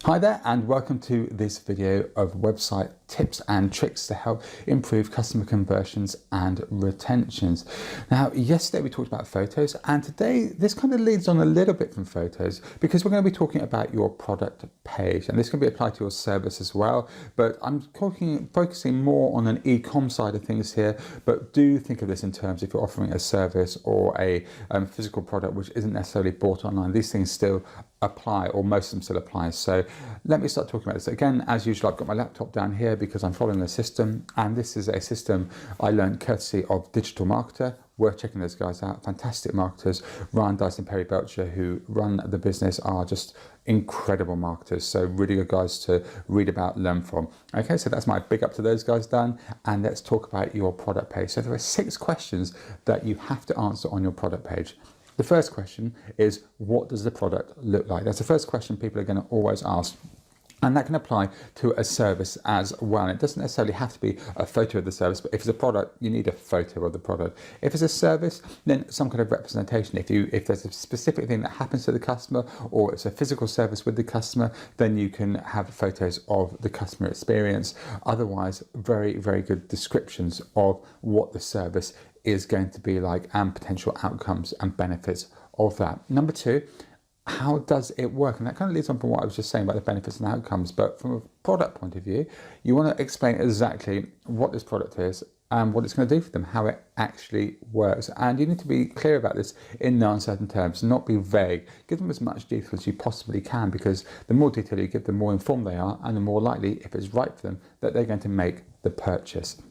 Hi there and welcome to this video of website tips and tricks to help improve customer conversions and retentions. Now, yesterday we talked about photos, and today this kind of leads on a little bit from photos because we're going to be talking about your product page, and this can be applied to your service as well, but I'm focusing more on an e-com side of things here. But do think of this in terms if you're offering a service or a physical product which isn't necessarily bought online. These things still apply, or most of them still apply. So let me start talking about this. Again, as usual, I've got my laptop down here because I'm following the system, and this is a system I learned courtesy of Digital Marketer. Worth checking those guys out. Fantastic marketers. Ryan, Dyson, Perry Belcher, who run the business, are just incredible marketers. So really good guys to read about, learn from. Okay, so that's my big up to those guys done. And let's talk about your product page. So there are 6 questions that you have to answer on your product page. The first question is, what does the product look like? That's the first question people are going to always ask. And that can apply to a service as well. And it doesn't necessarily have to be a photo of the service, but if it's a product, you need a photo of the product. If it's a service, then some kind of representation. If there's a specific thing that happens to the customer, or it's a physical service with the customer, then you can have photos of the customer experience. Otherwise, very, very good descriptions of what the service is going to be like and potential outcomes and benefits of that. Number 2, how does it work? And that kind of leads on from what I was just saying about the benefits and outcomes. But from a product point of view, you want to explain exactly what this product is and what it's going to do for them, how it actually works. And you need to be clear about this in no uncertain terms, not be vague. Give them as much detail as you possibly can, because the more detail you give, the more informed they are, and the more likely, if it's right for them, that they're going to make the purchase.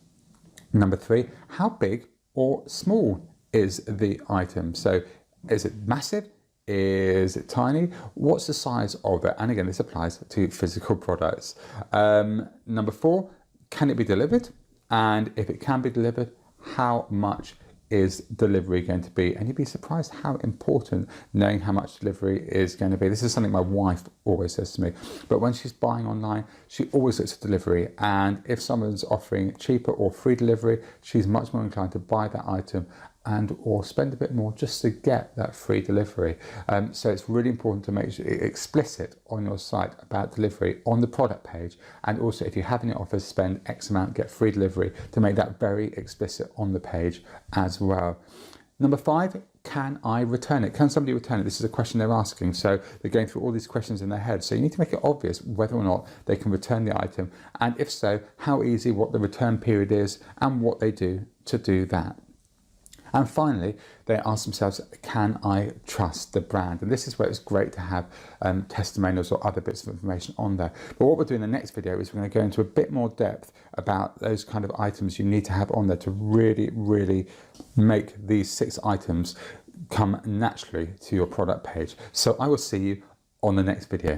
Number 3, how big or small is the item? So is it massive? Is it tiny? What's the size of it? And again, this applies to physical products. Number 4, can it be delivered? And if it can be delivered, how much is delivery going to be? And you'd be surprised how important knowing how much delivery is going to be. This is something my wife always says to me, but when she's buying online, she always looks at delivery, and if someone's offering cheaper or free delivery, she's much more inclined to buy that item and or spend a bit more just to get that free delivery. So it's really important to make sure it's explicit on your site about delivery on the product page, and also if you have any offers, spend X amount, get free delivery, to make that very explicit on the page as well. Number 5, can I return it? Can somebody return it? This is a question they're asking. So they're going through all these questions in their head. So you need to make it obvious whether or not they can return the item, and if so, how easy, what the return period is, and what they do to do that. And finally, they ask themselves, can I trust the brand? And this is where it's great to have testimonials or other bits of information on there. But what we'll do in the next video is we're going to go into a bit more depth about those kind of items you need to have on there to really, really make these 6 items come naturally to your product page. So I will see you on the next video.